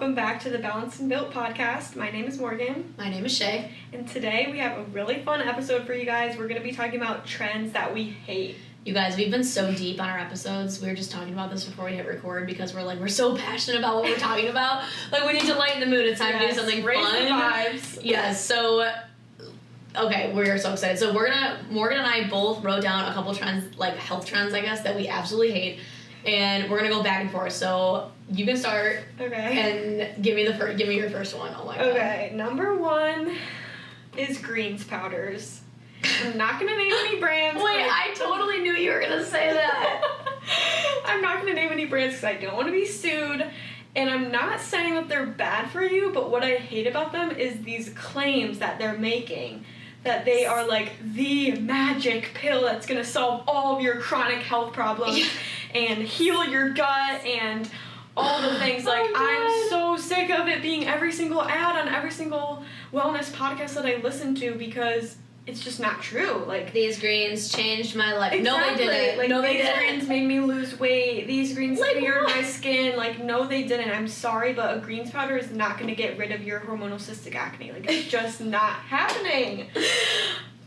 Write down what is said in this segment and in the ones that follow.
welcome back to the Balanced and Built podcast. My name is Morgan. My name is Shay. And today we have a really fun episode for you guys. We're going to be talking about trends that we hate. You guys, we've been so deep on our episodes. We were just talking about this before we hit record because we're so passionate about what we're talking about. Like, we need to lighten the mood. It's time to do something raise fun. The vibes. Yes, so... Okay, we're so excited. So Morgan and I both wrote down a couple trends, like health trends, I guess, that we absolutely hate. And we're gonna go back and forth. So you can start. Okay. And give me your first one. Oh my god. Okay, number one is greens powders. I'm not gonna name any brands. Wait, I totally knew you were gonna say that. I'm not gonna name any brands because I don't want to be sued. And I'm not saying that they're bad for you, but what I hate about them is these claims that they're making. That they are like the magic pill that's gonna solve all of your chronic health problems and heal your gut and all the things. Like, I'm so sick of it being every single ad on every single wellness podcast that I listen to because it's just not true. Like, these greens changed my life. Exactly. No, they didn't. Like, no, they these didn't. greens made me lose weight. These greens Like, cleared what? my skin. Like, no, they didn't. I'm sorry, but a greens powder is not going to get rid of your hormonal cystic acne. Like, it's just not happening.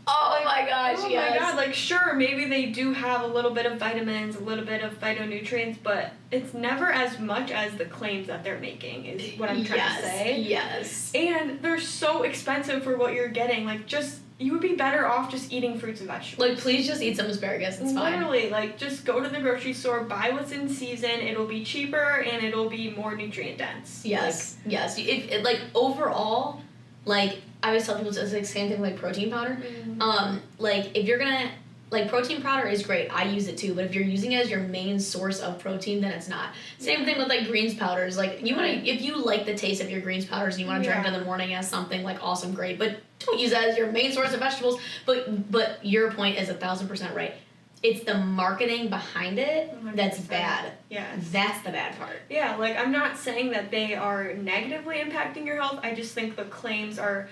Oh my gosh, oh yes. my god, like, sure, maybe they do have a little bit of vitamins, a little bit of phytonutrients, but it's never as much as the claims that they're making, is what I'm trying to say. Yes. And they're so expensive for what you're getting. Like, you would be better off just eating fruits and vegetables. Like, please just eat some asparagus. It's fine. Literally, like, just go to the grocery store, buy what's in season. It'll be cheaper and it'll be more nutrient dense. Yes, yes. Like, overall, like, I always tell people it's the same thing like protein powder. Mm-hmm. Like, if you're gonna, like, protein powder is great. I use it too. But if you're using it as your main source of protein, then it's not. Same thing with, like, greens powders. Like, if you like the taste of your greens powders and you want to drink it in the morning as something, like, awesome, great. But don't use that as your main source of vegetables. But your point is 1,000% right. It's the marketing behind it 100%. That's bad. Yes. That's the bad part. Yeah, like, I'm not saying that they are negatively impacting your health. I just think the claims are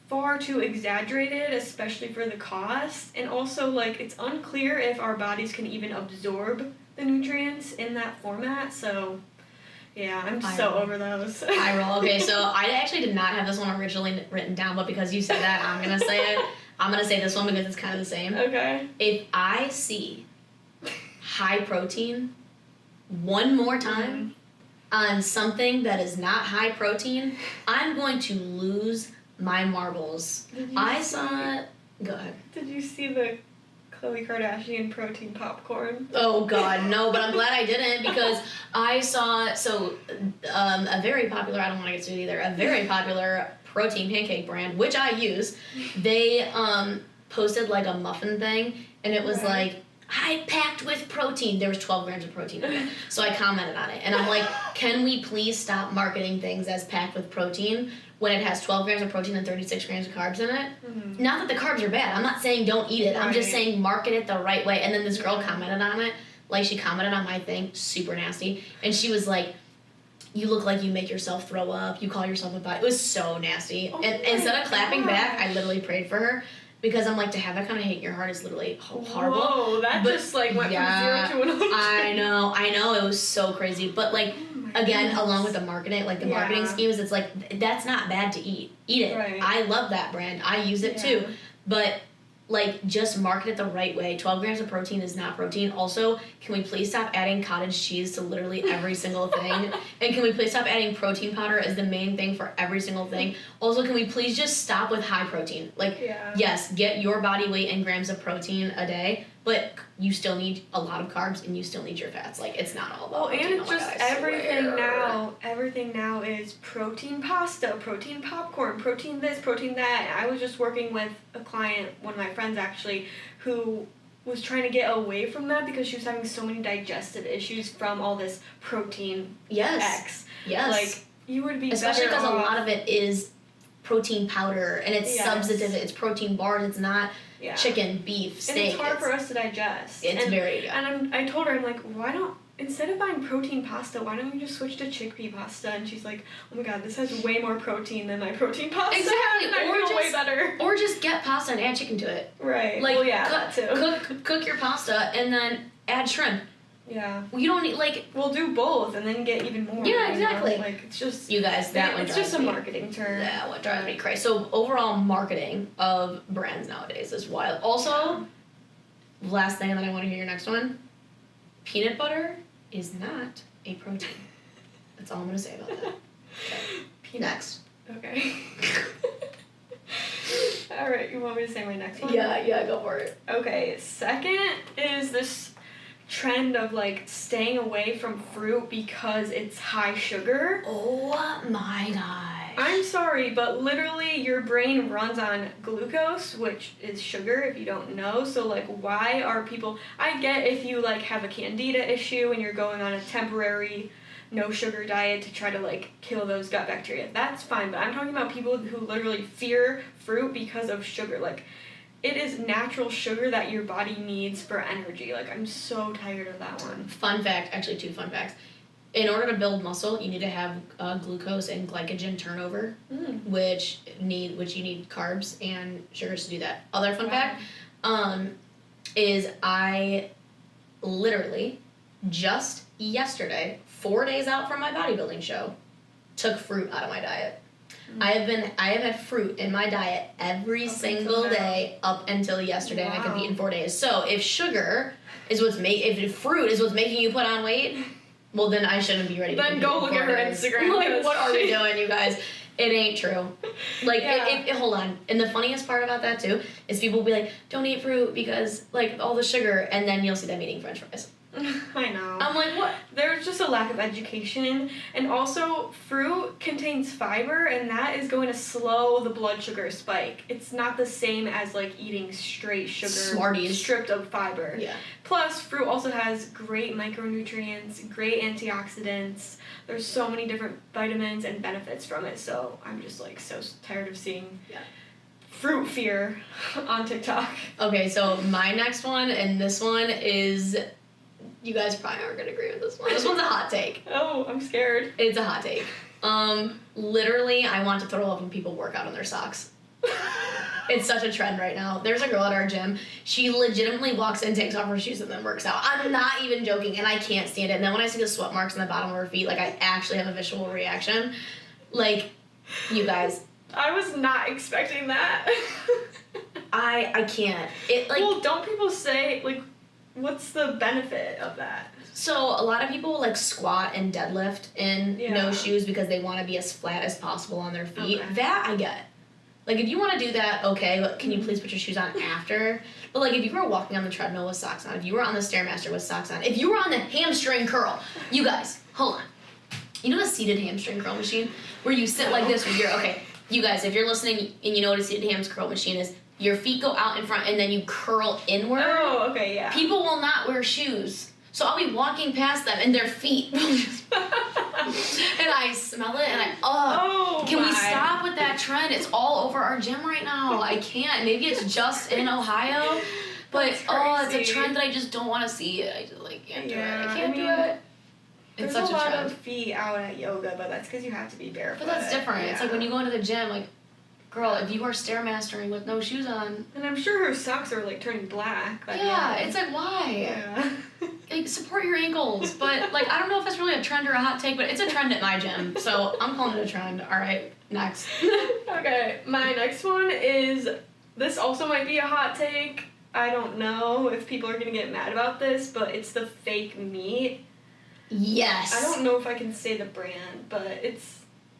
far too exaggerated, especially for the cost. And also, like, it's unclear if our bodies can even absorb the nutrients in that format. So, yeah, I'm so over those. I roll. Okay, so I actually did not have this one originally written down, but because you said that, I'm going to say it. I'm going to say this one because it's kind of the same. Okay. If I see high protein one more time on something that is not high protein, I'm going to lose my marbles. Go ahead. Did you see the Khloe Kardashian protein popcorn? Oh God, no, but I'm glad I didn't because I saw, a very popular, I don't want to get sued either, a very popular protein pancake brand, which I use, they posted like a muffin thing and it was like, high packed with protein. There was 12 grams of protein in it. So I commented on it and I'm like, can we please stop marketing things as packed with protein when it has 12 grams of protein and 36 grams of carbs in it? Mm-hmm. Not that the carbs are bad. I'm not saying don't eat it. Right. I'm just saying market it the right way. And then this girl commented on it. Like, she commented on my thing, super nasty. And she was like, you look like you make yourself throw up. You call yourself a body. It was so nasty. Oh, and instead of clapping back, I literally prayed for her. Because I'm like, to have that kind of hate in your heart is literally horrible. Whoa, that just like went from 0 to 100. I know, it was so crazy. But like, again, along with the marketing, like the marketing schemes, it's like, that's not bad to eat. Eat it. Right. I love that brand. I use it too. But like, just market it the right way. 12 grams of protein is not protein. Also, can we please stop adding cottage cheese to literally every single thing? And can we please stop adding protein powder as the main thing for every single thing? Also, can we please just stop with high protein? Like, yes, get your body weight in grams of protein a day, but you still need a lot of carbs and you still need your fats. Like, it's not all about protein. And it's just everything now is protein pasta, protein popcorn, protein this, protein that. I was just working with a client, one of my friends actually, who was trying to get away from that because she was having so many digestive issues from all this protein X. Yes. Like, you would be especially better because off. a lot of it is protein powder and it's substantive. It's protein bars. It's not chicken, beef, steak. And it's hard for us to digest. And I told her, I'm like, instead of buying protein pasta, why don't you just switch to chickpea pasta? And she's like, oh my god, this has way more protein than my protein pasta. Exactly. And I feel way better. Or just get pasta and add chicken to it. Right. Like, that too. Cook your pasta and then add shrimp. Yeah. You don't need, like... We'll do both and then get even more. Yeah, exactly. You know? Like, it's just... You guys, that one It's drives just a me. marketing term. Yeah, what drives me crazy. So, overall marketing of brands nowadays is wild. Also, last thing, and then I want to hear your next one. Peanut butter is not a protein. That's all I'm going to say about that. Okay. Next. Okay. Alright, you want me to say my next one? Yeah, go for it. Okay, second is this trend of like staying away from fruit because it's high sugar. Oh my gosh. I'm sorry, but literally your brain runs on glucose, which is sugar if you don't know. So like why are people, I get if you like have a candida issue and you're going on a temporary no sugar diet to try to like kill those gut bacteria. That's fine, but I'm talking about people who literally fear fruit because of sugar. Like it is natural sugar that your body needs for energy. Like I'm so tired of that one. Fun fact, actually 2 fun facts. In order to build muscle, you need to have glucose and glycogen turnover, which you need carbs and sugars to do that. Other fun fact, is I literally just yesterday, 4 days out from my bodybuilding show, took fruit out of my diet. I have had fruit in my diet every single day up until yesterday, and I could eat in 4 days. So if sugar is if fruit is what's making you put on weight, well then I shouldn't be ready to Then go look at her Instagram. Like, what are we doing, you guys? It ain't true. Like, hold on. And the funniest part about that too is people will be like, don't eat fruit because like all the sugar, and then you'll see them eating French fries. I know. I'm like, what? There's just a lack of education, and also fruit contains fiber, and that is going to slow the blood sugar spike. It's not the same as like eating straight sugar Smarties. stripped of fiber. Yeah. Plus, fruit also has great micronutrients, great antioxidants. There's so many different vitamins and benefits from it, so I'm just like so tired of seeing fruit fear on TikTok. Okay, so my next one, and this one is... You guys probably aren't gonna agree with this one. This one's a hot take. Oh, I'm scared. It's a hot take. Literally, I want to throw up when people work out in their socks. It's such a trend right now. There's a girl at our gym. She legitimately walks in, takes off her shoes, and then works out. I'm not even joking, and I can't stand it. And then when I see the sweat marks on the bottom of her feet, like I actually have a visual reaction. Like, you guys. I was not expecting that. I can't. It like. Well, don't people say like? What's the benefit of that? So a lot of people like squat and deadlift in no shoes because they want to be as flat as possible on their feet. Okay. That I get. Like if you want to do that, okay, but can you please put your shoes on after? But like if you were walking on the treadmill with socks on, if you were on the Stairmaster with socks on, if you were on the hamstring curl, you guys, hold on. You know the seated hamstring curl machine? Where you sit like this with your, okay, you guys, if you're listening and you know what a seated hamstring curl machine is, your feet go out in front and then you curl inward. Oh, okay, yeah. People will not wear shoes. So I'll be walking past them and their feet will just... and I smell it and can we stop with that trend? It's all over our gym right now. I can't. Maybe it's just in Ohio. But, it's a trend that I just don't want to see. I just, can't do it. I can't do it. It's such a trend. There's a lot of feet out at yoga, but that's because you have to be barefoot. But that's different. Yeah. It's like when you go into the gym, like, girl, if you are Stairmastering with no shoes on... And I'm sure her socks are, like, turning black. It's like, why? Yeah. Like, support your ankles. But, like, I don't know if that's really a trend or a hot take, but it's a trend at my gym. So I'm calling it a trend. All right, next. Okay, my next one is... This also might be a hot take. I don't know if people are going to get mad about this, but it's the fake meat. Yes. I don't know if I can say the brand, but it's...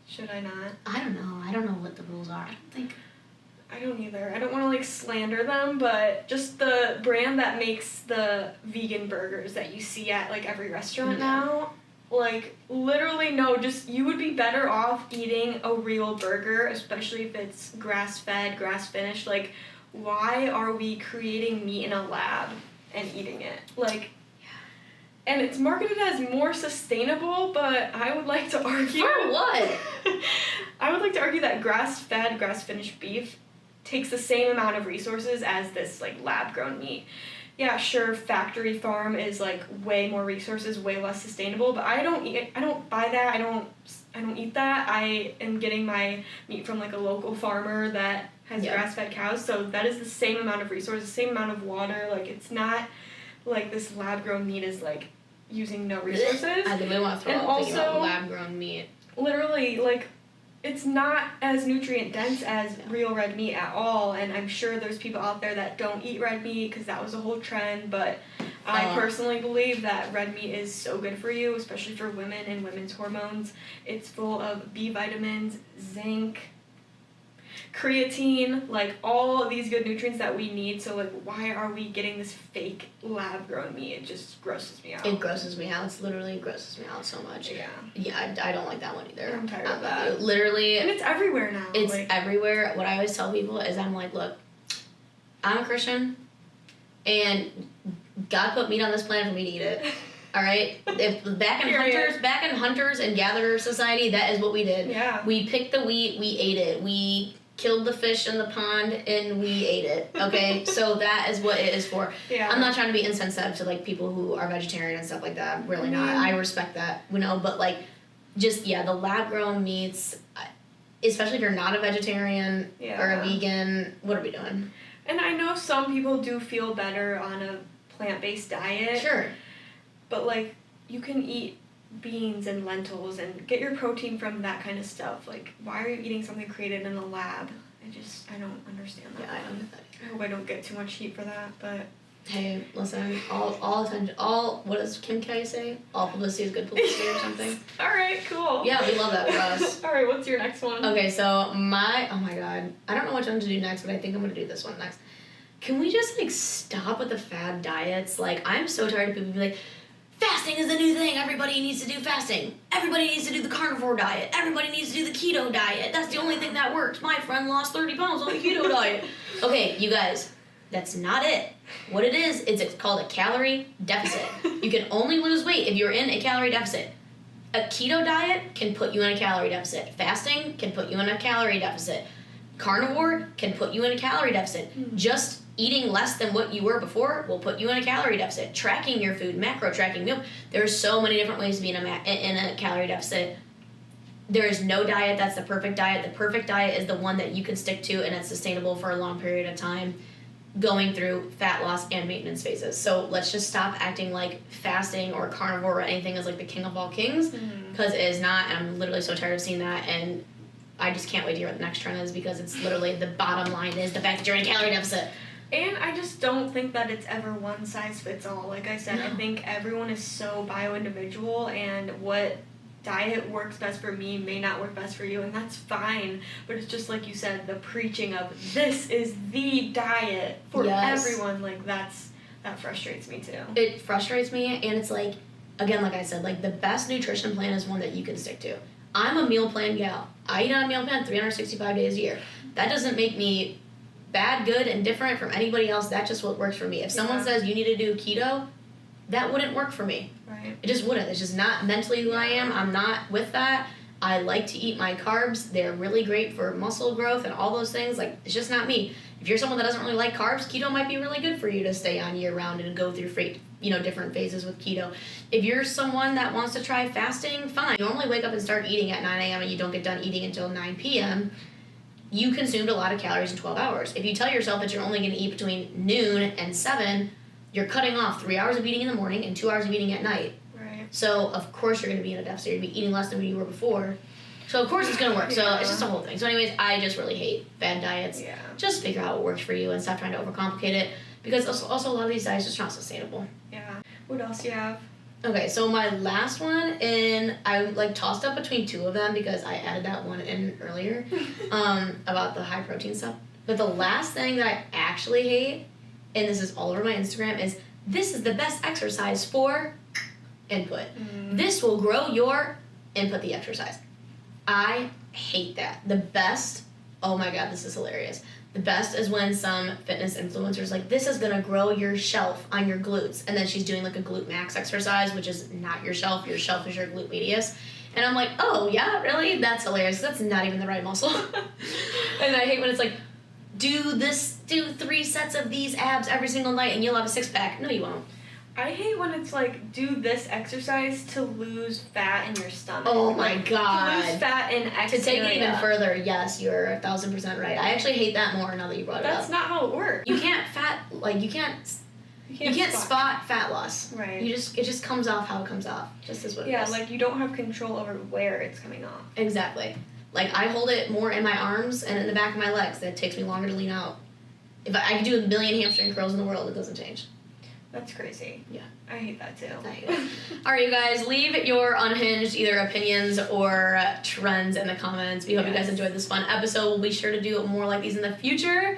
Should I not? I don't know. I don't know what the rules are. I don't either. I don't want to, like, slander them, but just the brand that makes the vegan burgers that you see at, like, every restaurant now, like, literally, no, just, you would be better off eating a real burger, especially if it's grass-fed, grass-finished. Like, why are we creating meat in a lab and eating it? Like... And it's marketed as more sustainable, but I would like to argue... For what? I would like to argue that grass-fed, grass-finished beef takes the same amount of resources as this, like, lab-grown meat. Yeah, sure, factory farm is, like, way more resources, way less sustainable, but I don't buy that. I don't eat that. I am getting my meat from, like, a local farmer that has grass-fed cows, so that is the same amount of resources, same amount of water. Like, it's not like this lab-grown meat is, like, using no resources. I literally want to throw And up thinking about also- lab-grown meat. Literally, like, it's not as nutrient dense as real red meat at all, and I'm sure there's people out there that don't eat red meat because that was a whole trend, but I personally believe that red meat is so good for you, especially for women and women's hormones. It's full of B vitamins, zinc, creatine, like all of these good nutrients that we need. So like, why are we getting this fake lab grown meat? It just grosses me out. It grosses me out. It's literally grosses me out so much. Yeah. Yeah, I don't like that one either. I'm tired of that. Literally. And it's everywhere now. It's like, everywhere. What I always tell people is I'm like, look, I'm a Christian, and God put meat on this planet for me to eat it. All right. If back in hunters and gatherer society, that is what we did. Yeah. We picked the wheat, we ate it. We killed the fish in the pond and we ate it. Okay, so that is what it is for. Yeah. I'm not trying to be insensitive to like people who are vegetarian and stuff like that. I'm really not. I respect that, but like, just the lab grown meats, especially if you're not a vegetarian or a vegan. What are we doing? And I know some people do feel better on a plant-based diet. Sure. But like, you can eat beans and lentils and get your protein from that kind of stuff. Like, why are you eating something created in a lab? I don't understand that. Yeah, I don't get that. I hope I don't get too much heat for that, but... Hey, listen, all attention, what does Kim K say? All publicity is good publicity or something? Alright, cool. Yeah, we love that for us. Alright, what's your next one? Okay, so oh my god, I don't know which one to do next, but I think I'm gonna do this one next. Can we just, like, stop with the fad diets? Like, I'm so tired of people being like, fasting is the new thing. Everybody needs to do fasting. Everybody needs to do the carnivore diet. Everybody needs to do the keto diet. That's the only thing that works. My friend lost 30 pounds on the keto diet. Okay, you guys, that's not it. What it is, it's called a calorie deficit. You can only lose weight if you're in a calorie deficit. A keto diet can put you in a calorie deficit. Fasting can put you in a calorie deficit. Carnivore can put you in a calorie deficit. Just eating less than what you were before will put you in a calorie deficit. Tracking your food, macro tracking meal. There's so many different ways to be in a calorie deficit. There is no diet that's the perfect diet. The perfect diet is the one that you can stick to and it's sustainable for a long period of time, going through fat loss and maintenance phases. So let's just stop acting like fasting or carnivore or anything is like the king of all kings, because it is not, and I'm literally so tired of seeing that, and I just can't wait to hear what the next trend is, because it's literally the bottom line is the fact that you're in a calorie deficit. And I just don't think that it's ever one size fits all. Like I said, I think everyone is so bio-individual, and what diet works best for me may not work best for you, and that's fine. But it's just like you said, the preaching of this is the diet for everyone, like that frustrates me too. It frustrates me, and it's like, again, like I said, like the best nutrition plan is one that you can stick to. I'm a meal plan gal. I eat on a meal plan 365 days a year. That doesn't make me bad, good, and different from anybody else. That's just what works for me. If someone says you need to do keto, that wouldn't work for me. Right. It just wouldn't. It's just not mentally who I am. I'm not with that. I like to eat my carbs. They're really great for muscle growth and all those things. Like, it's just not me. If you're someone that doesn't really like carbs, keto might be really good for you to stay on year round and go through different phases with keto. If you're someone that wants to try fasting, fine. You normally wake up and start eating at 9 a.m. and you don't get done eating until 9 p.m., you consumed a lot of calories in 12 hours. If you tell yourself that you're only going to eat between noon and 7, you're cutting off 3 hours of eating in the morning and 2 hours of eating at night. Right. So, of course, you're going to be in a deficit. You're going to be eating less than what you were before. So, of course, it's going to work. So, it's just a whole thing. So, anyways, I just really hate fad diets. Yeah. Just figure out what works for you and stop trying to overcomplicate it. Because also a lot of these diets are just not sustainable. Yeah. What else do you have? Okay, so my last one, and I like tossed up between two of them because I added that one in earlier about the high protein stuff. But the last thing that I actually hate, and this is all over my Instagram, is this is the best exercise for input. This will grow your input, the exercise. I hate that. The best, oh my god, this is hilarious. The best is when some fitness influencers like, this is gonna grow your shelf on your glutes, and then she's doing like a glute max exercise, which is not your shelf is your glute medius. And I'm like, oh yeah, really? That's hilarious. That's not even the right muscle. And I hate when it's like, do 3 sets of these abs every single night and you'll have a 6-pack. No, you won't. I hate when it's like, do this exercise to lose fat in your stomach. Oh my god. To lose fat in X To take it even area. further, yes, you're 1,000% right. I actually hate that more now that you brought it up. That's not how it works. You You can't spot fat loss. Right. It just comes off how it comes off. Just as what it is. Yeah, like you don't have control over where it's coming off. Exactly. Like I hold it more in my arms and in the back of my legs. That takes me longer to lean out. If I could do a billion hamstring curls in the world, it doesn't change. That's crazy. Yeah. I hate that too. I hate it. All right, you guys, leave your unhinged either opinions or trends in the comments. We hope you guys enjoyed this fun episode. We'll be sure to do more like these in the future.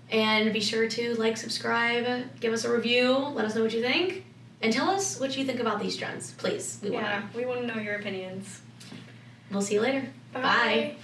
And be sure to like, subscribe, give us a review, let us know what you think, and tell us what you think about these trends, please. We want to know your opinions. We'll see you later. Bye.